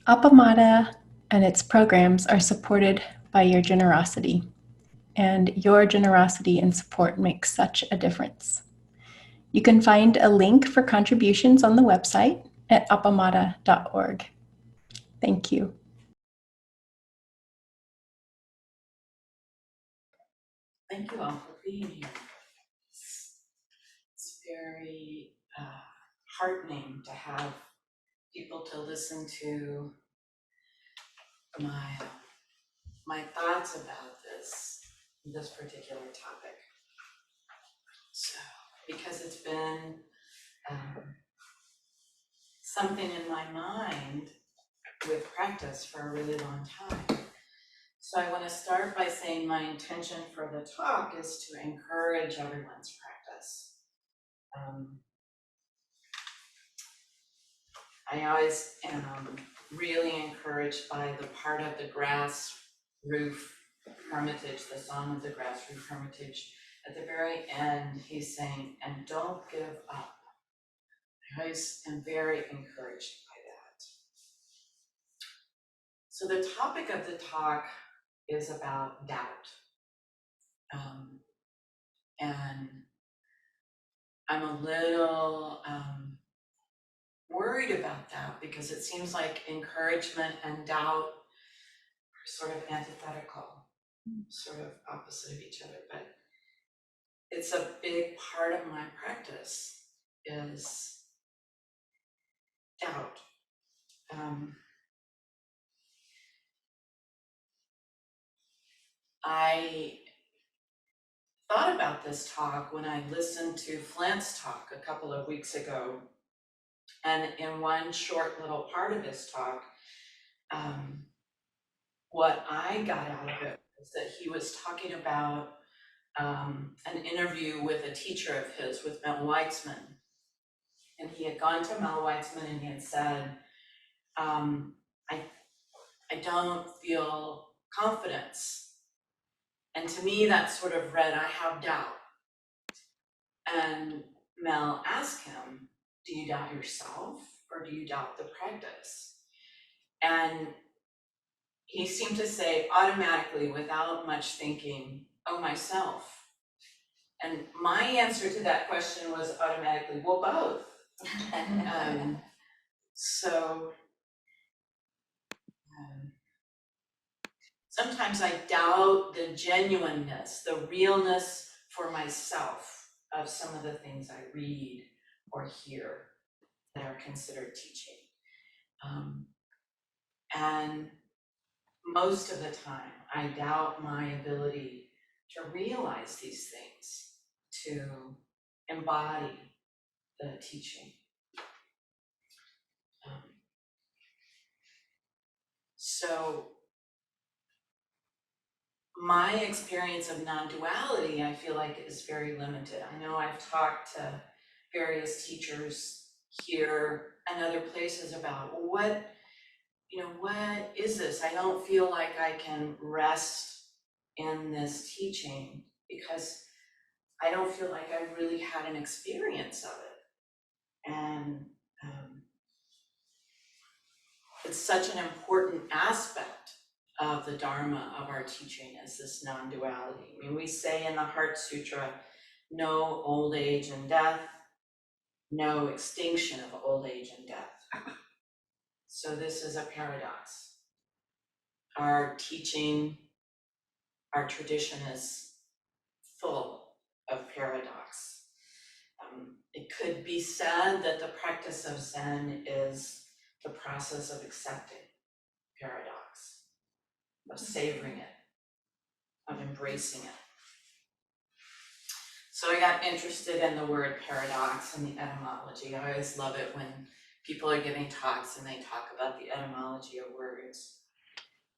Appamada and its programs are supported by your generosity, and your generosity and support makes such a difference. You can find a link for contributions on the website at appamada.org. Thank you. Thank you all for being here. It's very heartening to have people to listen to my thoughts about this particular topic. So, because it's been something in my mind with practice for a really long time. So I want to start by saying my intention for the talk is to encourage everyone's practice. I always am really encouraged by the part of the Grass Roof Hermitage, the Song of the Grass Roof Hermitage. At the very end, he's saying, and don't give up. I always am very encouraged by that. So the topic of the talk is about doubt. And I'm a little worried about that because it seems like encouragement and doubt are sort of antithetical, sort of opposite of each other, but it's a big part of my practice is doubt. I thought about this talk when I listened to Flint's talk a couple of weeks ago. And in one short little part of his talk, what I got out of it was that he was talking about an interview with a teacher of his, with Mel Weitzman. And he had gone to Mel Weitzman and he had said, I don't feel confidence. And to me, that sort of read, I have doubt. And Mel asked him, do you doubt yourself or do you doubt the practice? And he seemed to say automatically, without much thinking, oh, myself. And my answer to that question was automatically, well, both. So sometimes I doubt the genuineness, the realness for myself of some of the things I read or hear that are considered teaching. And most of the time, I doubt my ability to realize these things, to embody the teaching. So my experience of non-duality, I feel like, is very limited. I know I've talked to various teachers here and other places about what is this? I don't feel like I can rest in this teaching because I don't feel like I really had an experience of it. And it's such an important aspect of the Dharma of our teaching is this non-duality. I mean, we say in the Heart Sutra, no old age and death, no extinction of old age and death. So this is a paradox. Our teaching, our tradition is full of paradox. It could be said that the practice of Zen is the process of accepting paradox, of savoring it, of embracing it. So I got interested in the word paradox and the etymology. I always love it when people are giving talks and they talk about the etymology of words.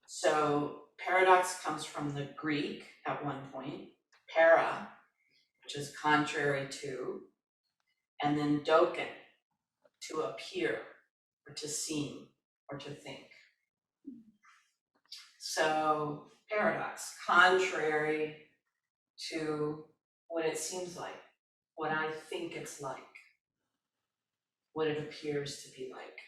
So paradox comes from the Greek at one point, para, which is contrary to, and then doken, to appear, or to seem, or to think. So paradox, contrary to what it seems like, what I think it's like, what it appears to be like.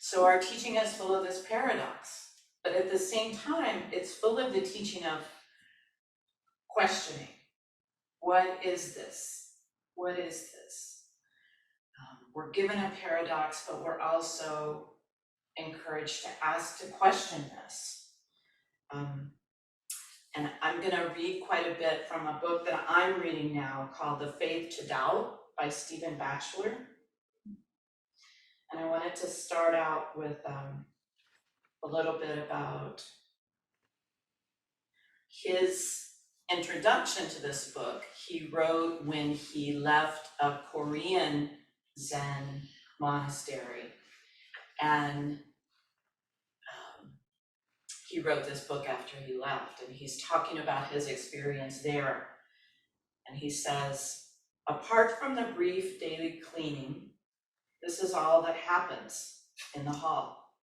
So our teaching is full of this paradox, but at the same time, it's full of the teaching of questioning. What is this? What is this? We're given a paradox, but we're also encouraged to ask, to question this. And I'm gonna read quite a bit from a book that I'm reading now called The Faith to Doubt by Stephen Batchelor. And I wanted to start out with a little bit about his introduction to this book. He wrote when he left a Korean Zen monastery, and he wrote this book after he left, and he's talking about his experience there. And he says, apart from the brief daily cleaning, this is all that happens in the hall.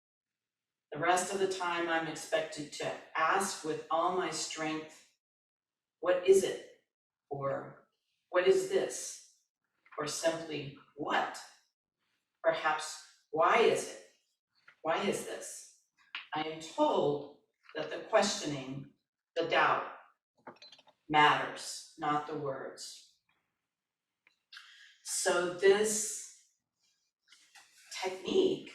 The rest of the time I'm expected to ask with all my strength, what is it? Or what is this? Or simply, what? Perhaps, why is it? Why is this? I am told that the questioning, the doubt, matters, not the words. So this technique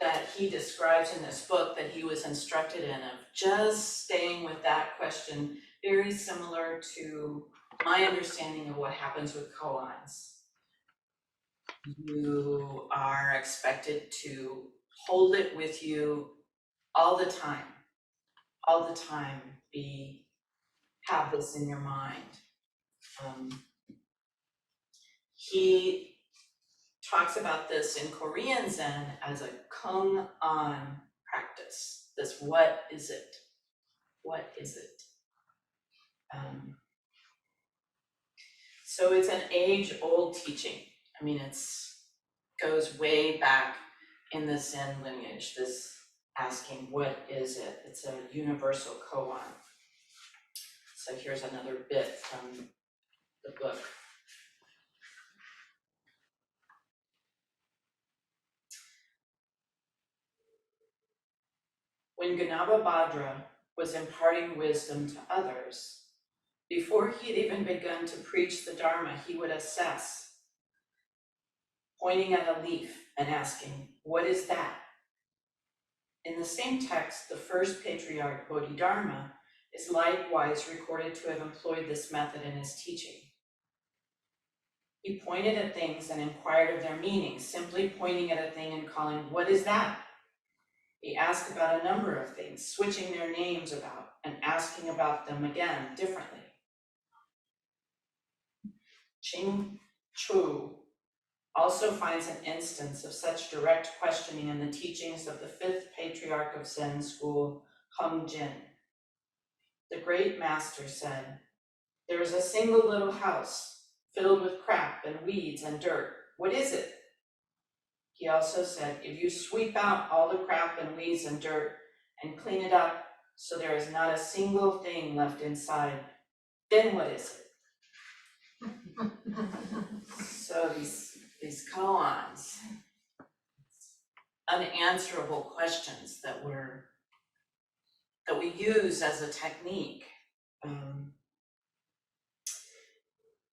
that he describes in this book that he was instructed in of just staying with that question, very similar to my understanding of what happens with koans. You are expected to hold it with you all the time, have this in your mind. He talks about this in Korean Zen as a kung-an practice. This, what is it? What is it? So it's an age-old teaching. I mean, goes way back in the Zen lineage, this asking, what is it? It's a universal koan. So here's another bit from the book. When Ganaba Bhadra was imparting wisdom to others, before he had even begun to preach the Dharma, he would assess, pointing at a leaf and asking, what is that? In the same text, the first patriarch Bodhidharma is likewise recorded to have employed this method in his teaching. He pointed at things and inquired of their meaning, simply pointing at a thing and calling, what is that? He asked about a number of things, switching their names about and asking about them again differently. Ching Chu also finds an instance of such direct questioning in the teachings of the fifth patriarch of Zen school, Hung Jin. The great master said, there is a single little house filled with crap and weeds and dirt. What is it? He also said, if you sweep out all the crap and weeds and dirt and clean it up so there is not a single thing left inside, then what is it? So these koans, unanswerable questions that we use as a technique.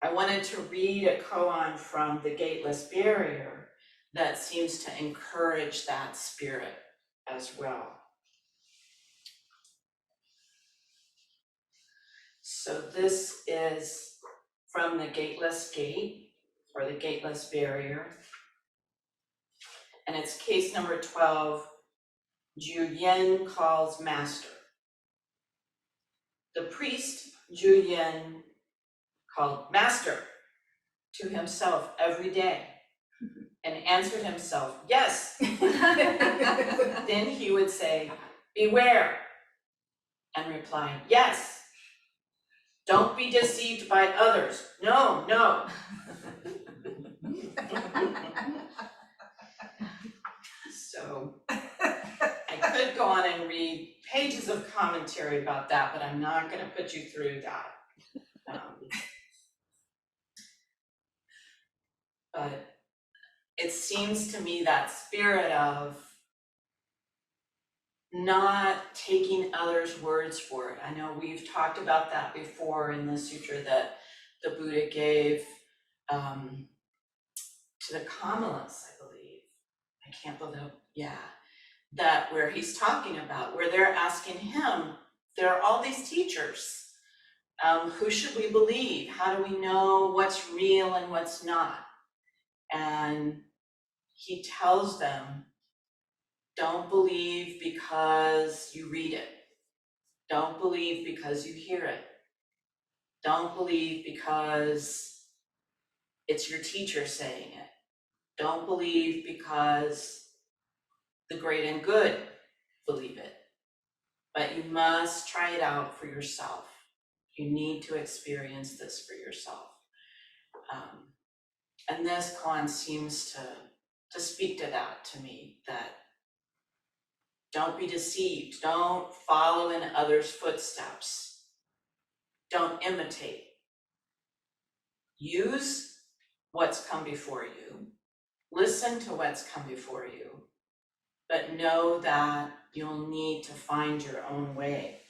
I wanted to read a koan from The Gateless Barrier that seems to encourage that spirit as well. So this is from The Gateless Gate, or The Gateless Barrier, and it's case number 12, Ju Yen calls master. The priest, Ju Yen, called master to himself every day and answered himself, yes. Then he would say, beware, and reply, yes. Don't be deceived by others. No, no. So I could go on and read pages of commentary about that, but I'm not going to put you through that. But it seems to me that spirit of not taking others' words for it. I know we've talked about that before in the sutra that the Buddha gave to the Kamalas, I believe. I can't believe, yeah, that where he's talking about, where they're asking him, there are all these teachers. Who should we believe? How do we know what's real and what's not? And he tells them, don't believe because you read it. Don't believe because you hear it. Don't believe because it's your teacher saying it. Don't believe because the great and good believe it. But you must try it out for yourself. You need to experience this for yourself. And this koan seems to speak to that to me, that don't be deceived. Don't follow in others' footsteps. Don't imitate. Use what's come before you. Listen to what's come before you. But know that you'll need to find your own way.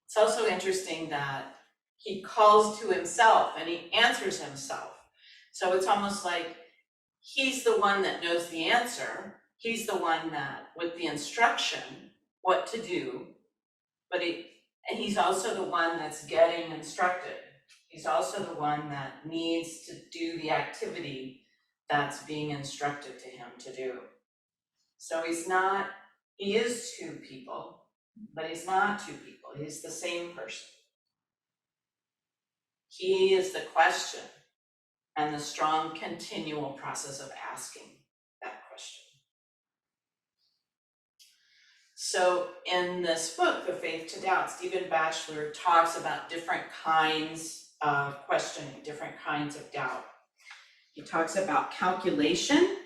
It's also interesting that he calls to himself and he answers himself. So it's almost like he's the one that knows the answer. He's the one that, with the instruction, what to do, and he's also the one that's getting instructed. He's also the one that needs to do the activity that's being instructed to him to do. So he is two people, but he's not two people. He's the same person. He is the question and the strong continual process of asking that question. So in this book, The Faith to Doubt, Stephen Batchelor talks about different kinds of questioning, different kinds of doubt. He talks about calculation,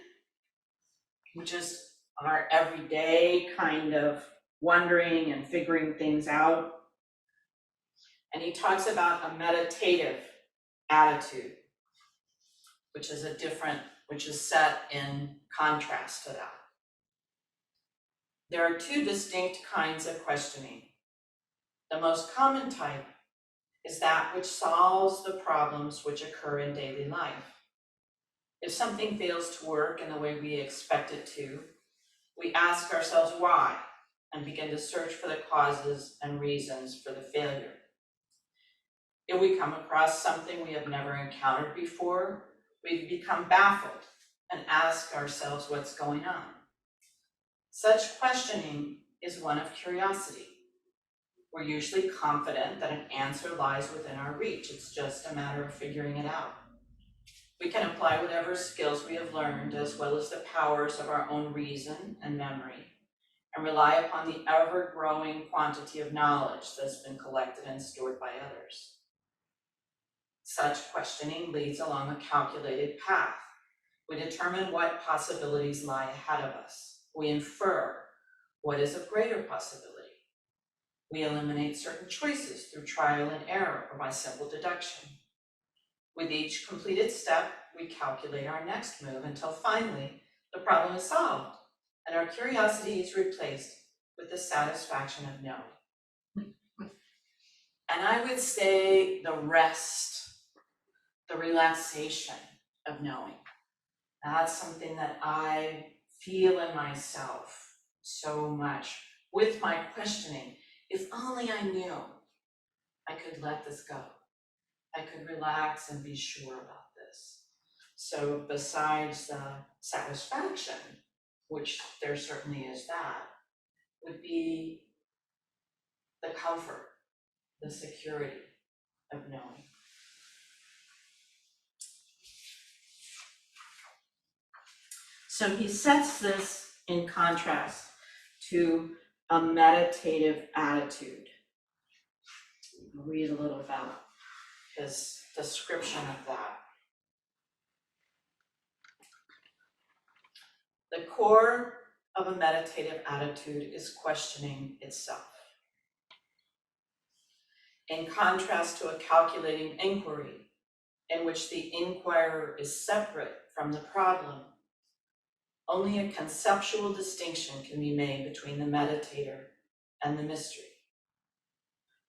which is our everyday kind of wondering and figuring things out. And he talks about a meditative attitude, which is set in contrast to that. There are two distinct kinds of questioning. The most common type is that which solves the problems which occur in daily life. If something fails to work in the way we expect it to, we ask ourselves why and begin to search for the causes and reasons for the failure. If we come across something we have never encountered before, we become baffled and ask ourselves what's going on. Such questioning is one of curiosity. We're usually confident that an answer lies within our reach. It's just a matter of figuring it out. We can apply whatever skills we have learned, as well as the powers of our own reason and memory, and rely upon the ever-growing quantity of knowledge that's been collected and stored by others. Such questioning leads along a calculated path. We determine what possibilities lie ahead of us. We infer what is a greater possibility. We eliminate certain choices through trial and error or by simple deduction. With each completed step, we calculate our next move until finally the problem is solved and our curiosity is replaced with the satisfaction of knowing. And I would say the rest, the relaxation of knowing. That's something that I feel in myself so much with my questioning. If only I knew I could let this go. I could relax and be sure about this. So besides the satisfaction, which there certainly is that, would be the comfort, the security of knowing. So he sets this in contrast to a meditative attitude. I'll read a little about his description of that. The core of a meditative attitude is questioning itself. In contrast to a calculating inquiry, in which the inquirer is separate from the problem. Only a conceptual distinction can be made between the meditator and the mystery.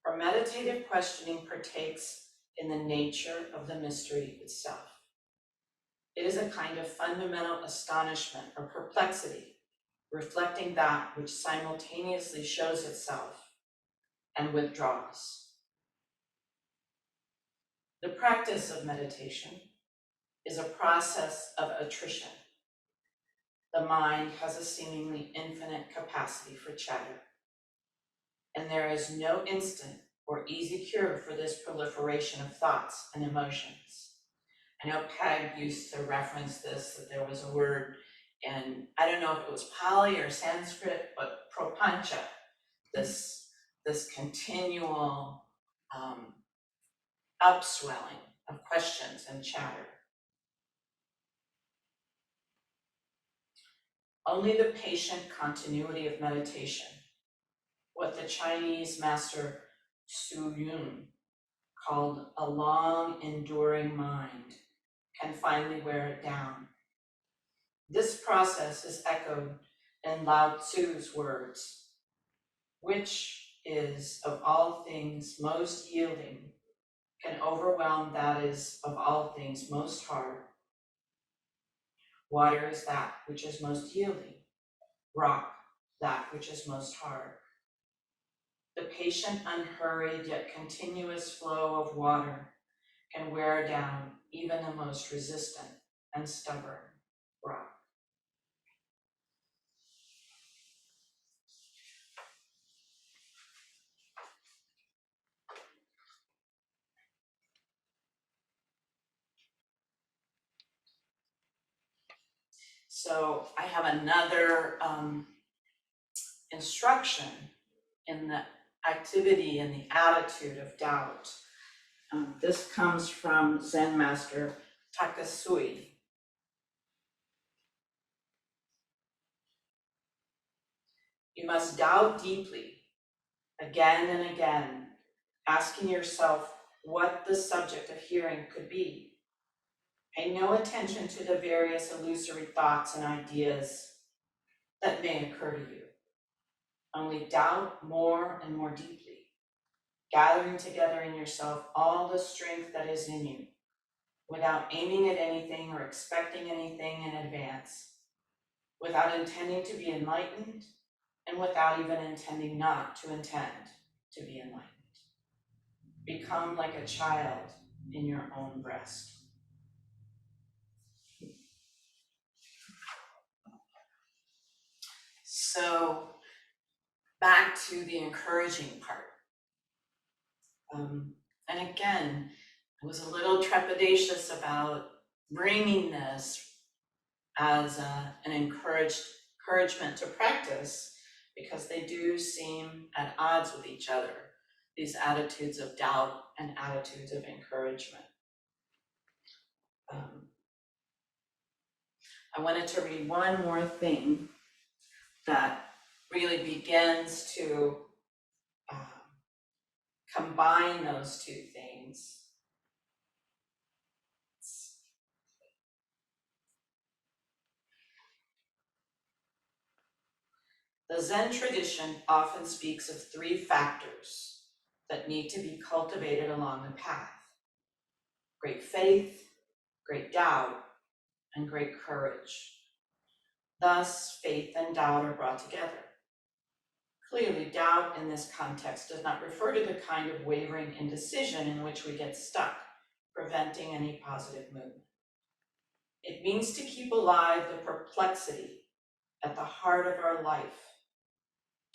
For meditative questioning partakes in the nature of the mystery itself. It is a kind of fundamental astonishment or perplexity, reflecting that which simultaneously shows itself and withdraws. The practice of meditation is a process of attrition. The mind has a seemingly infinite capacity for chatter, and there is no instant or easy cure for this proliferation of thoughts and emotions. I know Peg used to reference this, that there was a word, and I don't know if it was Pali or Sanskrit, but propancha, this continual upswelling of questions and chatter. Only the patient continuity of meditation, what the Chinese master Su Yun called a long enduring mind, can finally wear it down. This process is echoed in Lao Tzu's words, which is of all things most yielding, can overwhelm that is of all things most hard. Water is that which is most yielding, rock that which is most hard. The patient, unhurried, yet continuous flow of water can wear down even the most resistant and stubborn rock. So I have another instruction in the activity and the attitude of doubt. This comes from Zen master Takasui. You must doubt deeply, again and again, asking yourself what the subject of hearing could be. Pay no attention to the various illusory thoughts and ideas that may occur to you. Only doubt more and more deeply, gathering together in yourself all the strength that is in you, without aiming at anything or expecting anything in advance, without intending to be enlightened, and without even intending not to intend to be enlightened. Become like a child in your own breast. So back to the encouraging part. And again, I was a little trepidatious about bringing this as an encouragement to practice, because they do seem at odds with each other, these attitudes of doubt and attitudes of encouragement. I wanted to read one more thing that really begins to combine those two things. The Zen tradition often speaks of three factors that need to be cultivated along the path: great faith, great doubt, and great courage. Thus, faith and doubt are brought together. Clearly, doubt in this context does not refer to the kind of wavering indecision in which we get stuck, preventing any positive movement. It means to keep alive the perplexity at the heart of our life,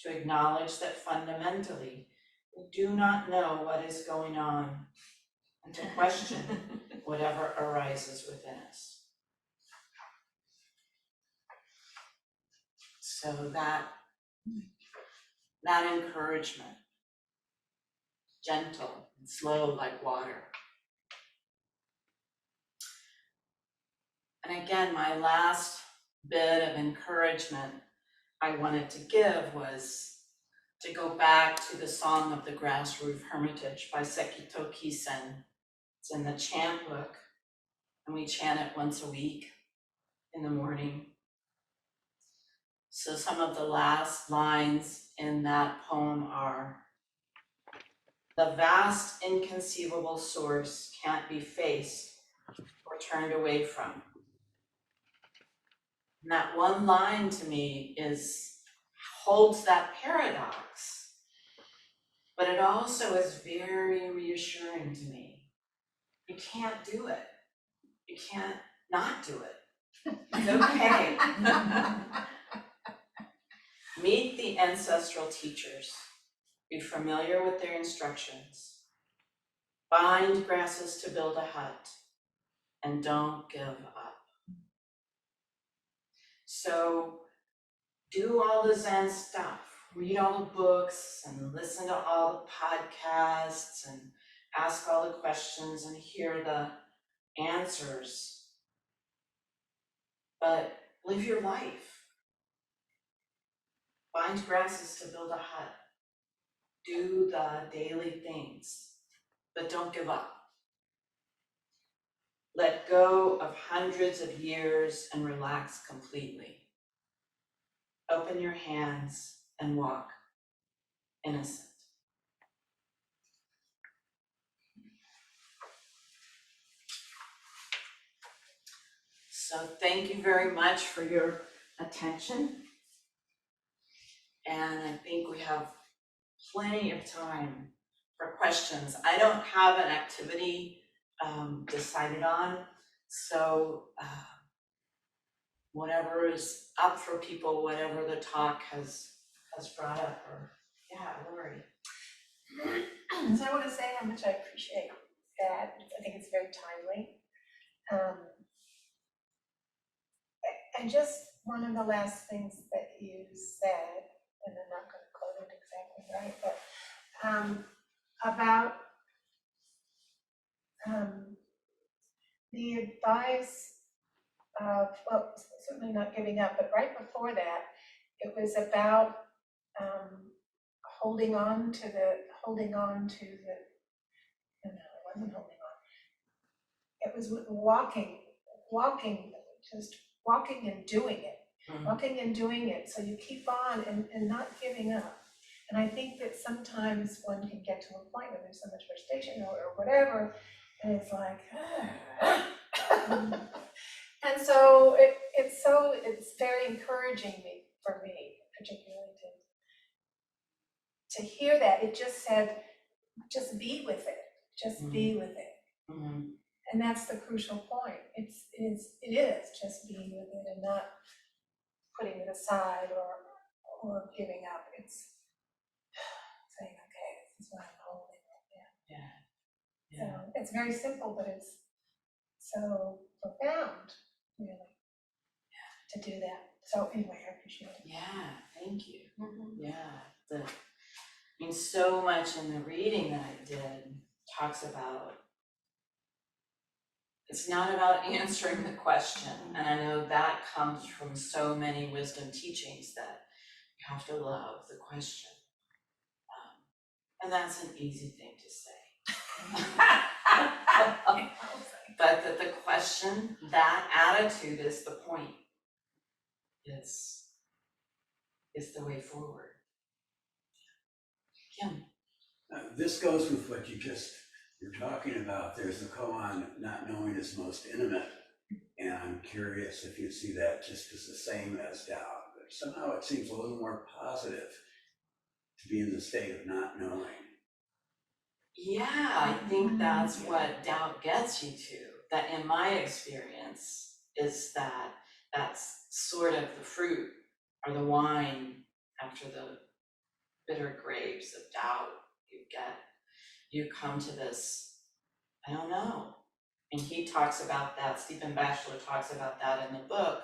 to acknowledge that fundamentally we do not know what is going on, and to question whatever arises within us. So that encouragement, gentle and slow like water. And again, my last bit of encouragement I wanted to give was to go back to the Song of the Grass Roof Hermitage by Sekito Kisen. It's in the chant book, and we chant it once a week in the morning. So some of the last lines in that poem are, "The vast inconceivable source can't be faced or turned away from." And that one line to me holds that paradox, but it also is very reassuring to me. You can't do it. You can't not do it. It's okay. Meet the ancestral teachers. Be familiar with their instructions. Bind grasses to build a hut, and don't give up. So do all the Zen stuff. Read all the books and listen to all the podcasts and ask all the questions and hear the answers. But live your life. Bind grasses to build a hut. Do the daily things, but don't give up. Let go of hundreds of years and relax completely. Open your hands and walk innocent. So thank you very much for your attention. And I think we have plenty of time for questions. I don't have an activity decided on, so whatever is up for people, whatever the talk has brought up, or yeah, Lori. So I want to say how much I appreciate that. I think it's very timely. And just one of the last things that you said, and I'm not going to quote it exactly right, but about the advice of, well, certainly not giving up, but right before that, it was about holding on to the, no, it wasn't holding on. It was walking, just walking and doing it. Walking and doing it, so you keep on and not giving up. And I think that sometimes one can get to a point where there's so much frustration or whatever, and it's like, and so it's very encouraging for me, particularly to hear that. It just said, just be with it, just be with it. Mm-hmm. And that's the crucial point. It is just being with it and not putting it aside or giving up. It's saying, okay, this is what I'm holding right now. So it's very simple, but it's so profound, really, to do that. So anyway, I appreciate it. Yeah, thank you. Yeah, I mean, so much in the reading that I did talks about, it's not about answering the question. And I know that comes from so many wisdom teachings that you have to love the question. And that's an easy thing to say. But that the question, that attitude is the point, is the way forward. Kim. This goes with what you're talking about. There's a koan, not knowing is most intimate. And I'm curious if you see that just as the same as doubt. But somehow it seems a little more positive to be in the state of not knowing. Yeah, I think that's what doubt gets you to. That in my experience is that's sort of the fruit or the wine after the bitter grapes of doubt. You come to this, I don't know. And he talks about that, Stephen Batchelor talks about that in the book,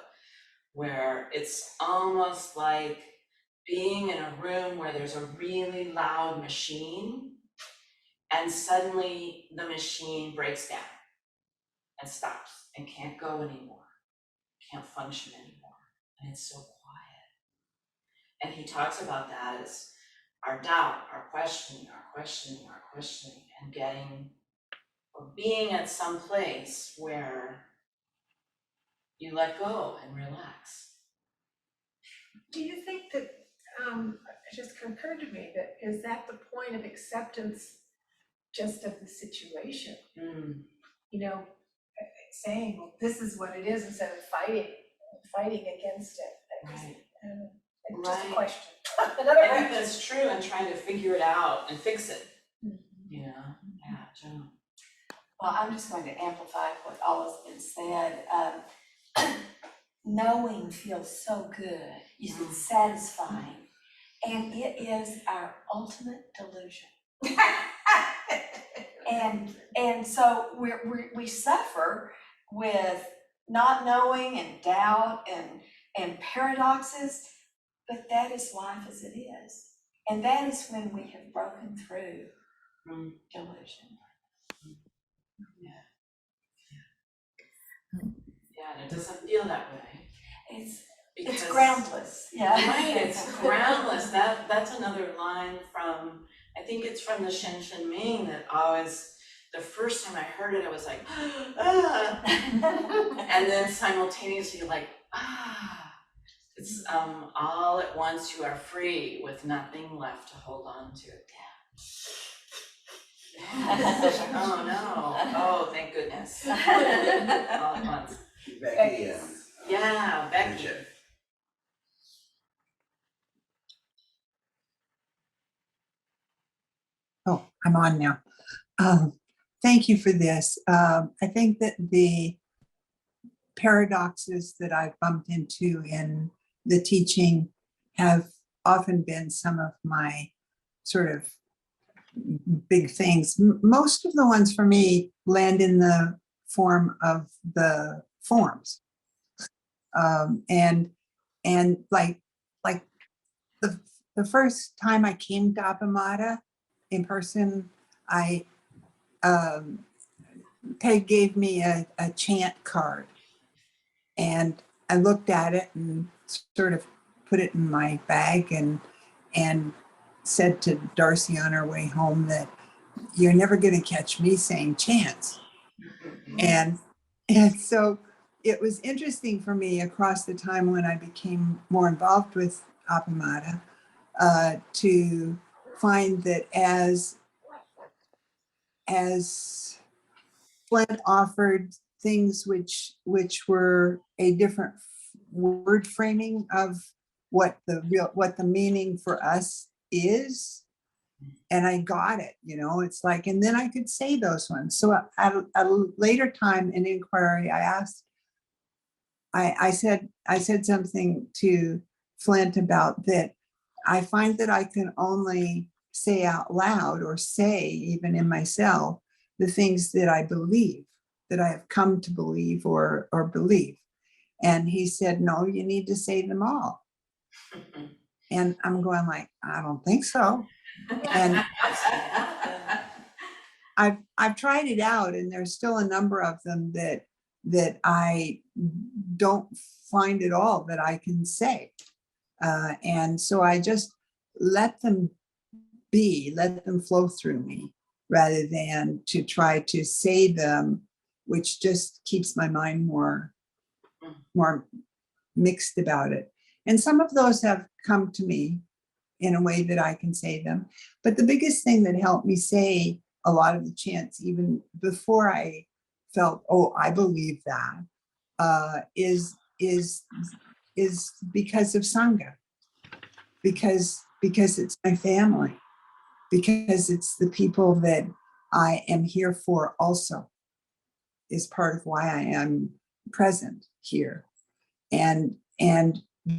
where it's almost like being in a room where there's a really loud machine and suddenly the machine breaks down and stops and can't go anymore, can't function anymore, and it's so quiet. And he talks about that as our doubt, our questioning, and getting or being at some place where you let go and relax. Do you think that, it just occurred to me that, is that the point of acceptance just of the situation? You know, saying, well, this is what it is, instead of fighting against it. Right. It's just a Right. question. I think that's true, and trying to figure it out and fix it. You know, yeah, Joan. Well, I'm just going to amplify what all has been said. Knowing feels so good, it's satisfying, and it is our ultimate delusion. And so we suffer with not knowing and doubt and paradoxes, but that is life as it is. And that is when we have broken through delusion. Yeah, and it doesn't feel that way. It's groundless. Yeah. Right, it's groundless. That's another line from, I think it's from the Shen Shen Ming, that always, the first time I heard it, I was like, ah. And then simultaneously like, ah. It's all at once you are free with nothing left to hold on to. Oh no, oh thank goodness. All at once. Becky, Yeah, Becky. Bridget. Oh, I'm on now. Thank you for this. I think that the paradoxes that I've bumped into in the teaching have often been some of my sort of big things. Most of the ones for me land in the form of the forms. And like the first time I came to Appamada in person, Peg gave me a chant card, and I looked at it and sort of put it in my bag and said to Darcy on our way home that you're never going to catch me saying chants. And so it was interesting for me across the time when I became more involved with Appamada to find that as Flint offered things which were a different word framing of what the meaning for us is, and I got it, it's like, and then I could say those ones. So at a later time in inquiry, I asked, I said something to Flint about that. I find that I can only say out loud, or say even in myself, the things that I believe, that I have come to believe or believe. And he said, no, you need to say them all. And I'm going like, I don't think so. And I've tried it out, and there's still a number of them that I don't find at all that I can say. And so I just let them be, let them flow through me, rather than to try to say them, which just keeps my mind more mixed about it. And some of those have come to me in a way that I can say them. But the biggest thing that helped me say a lot of the chants, even before I felt, oh, I believe that, is because of Sangha, because it's my family, because it's the people that I am here for also, is part of why I am present here. And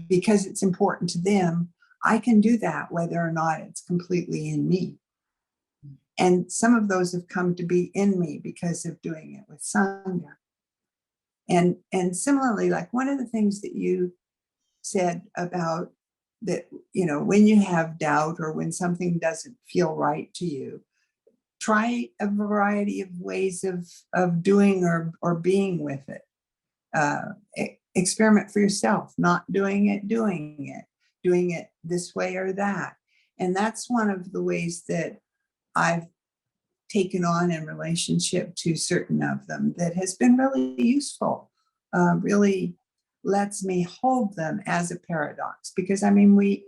because it's important to them, I can do that whether or not it's completely in me. And some of those have come to be in me because of doing it with Sangha. And similarly, like one of the things that you said about that, when you have doubt or when something doesn't feel right to you, try a variety of ways of doing or being with it. Experiment for yourself, not doing it this way or that. And that's one of the ways that I've taken on in relationship to certain of them that has been really useful, really lets me hold them as a paradox. Because I mean, we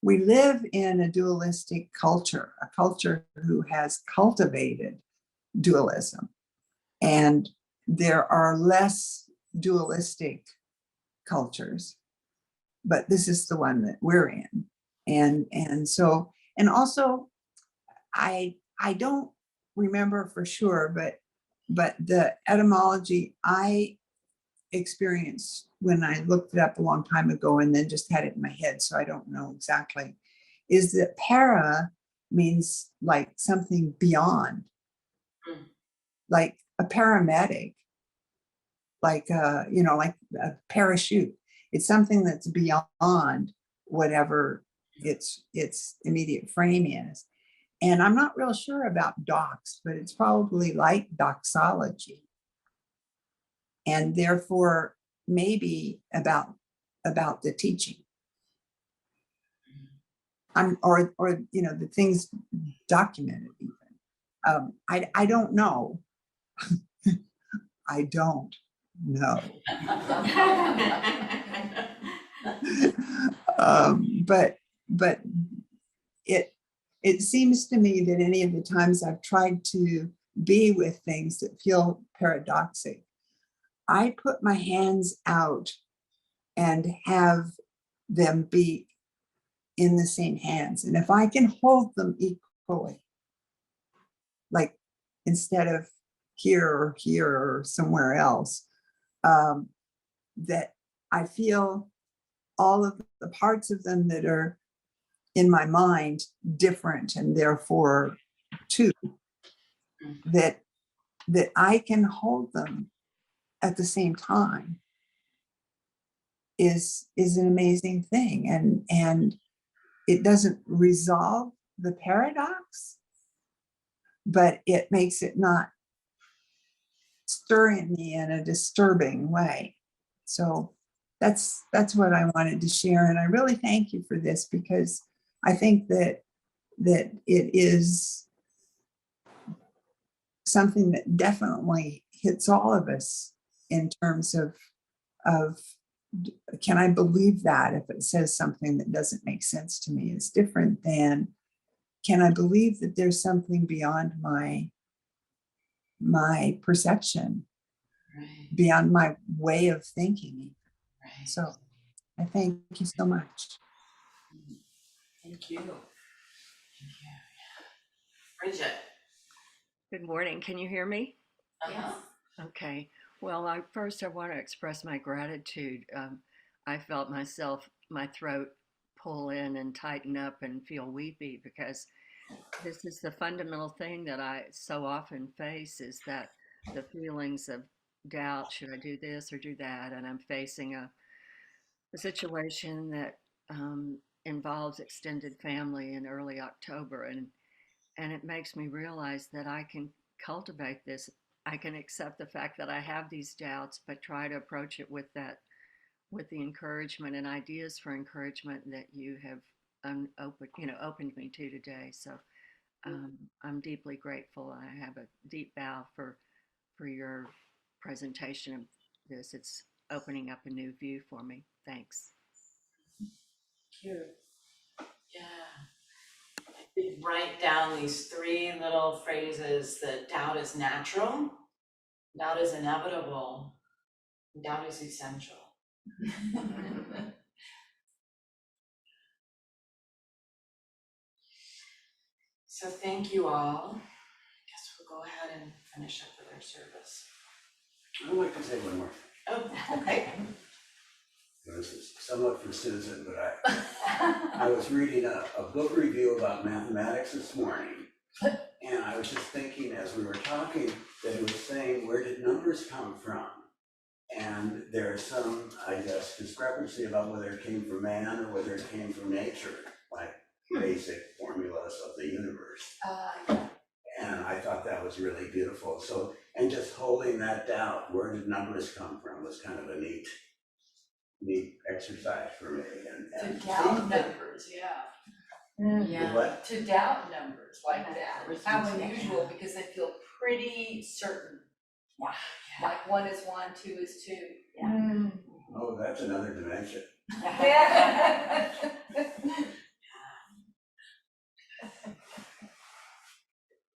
live in a dualistic culture, a culture who has cultivated dualism. And there are less dualistic cultures, but this is the one that we're in. And so, and also I don't remember for sure, but the etymology I experienced when I looked it up a long time ago and then just had it in my head, so I don't know exactly, is that para means like something beyond, like a paramedic, like like a parachute. It's something that's beyond whatever its immediate frame is. And I'm not real sure about docs, but it's probably like doxology, and therefore maybe about the teaching. Or the things documented even. I don't know. I don't know. But it seems to me that any of the times I've tried to be with things that feel paradoxic, I put my hands out and have them be in the same hands. And if I can hold them equally, like instead of here or somewhere else, that I feel all of the parts of them that are in my mind different, and therefore two, that I can hold them at the same time is an amazing thing. And it doesn't resolve the paradox, but it makes it not stir in me in a disturbing way. So that's what I wanted to share. And I really thank you for this, because I think that it is something that definitely hits all of us in terms of can I believe that if it says something that doesn't make sense to me? It's different than, can I believe that there's something beyond my perception, Right, beyond my way of thinking? right. So I thank you so much. Thank you. Thank you. Bridget. Good morning. Can you hear me? Uh-huh. Okay. Well, I want to express my gratitude. I felt my throat pull in and tighten up and feel weepy, because this is the fundamental thing that I so often face, is that the feelings of doubt, should I do this or do that? And I'm facing a situation that involves extended family in early October. And it makes me realize that I can cultivate this. I can accept the fact that I have these doubts, but try to approach it with the encouragement and ideas for encouragement that you have opened me to today. So I'm deeply grateful. I have a deep bow for your presentation of this. It's opening up a new view for me. Thanks. Thank you. Yeah. I did write down these 3 little phrases: that doubt is natural, doubt is inevitable, and doubt is essential. So thank you all. I guess we'll go ahead and finish up with our service. I'd like to say one more thing. Oh, okay. This is somewhat for Susan, but I was reading a book review about mathematics this morning, and I was just thinking as we were talking that it was saying, where did numbers come from? And there's some, I guess, discrepancy about whether it came from man or whether it came from nature, like basic formulas of the universe. And I thought that was really beautiful. So, and just holding that doubt, where did numbers come from, was kind of a neat exercise for me. And To count numbers, yeah. Yeah. What? to doubt numbers like that. How Yeah. unusual, because they feel pretty certain. Yeah. Like 1 is 1, 2 is 2. Mm. Oh, that's another dimension. Yeah.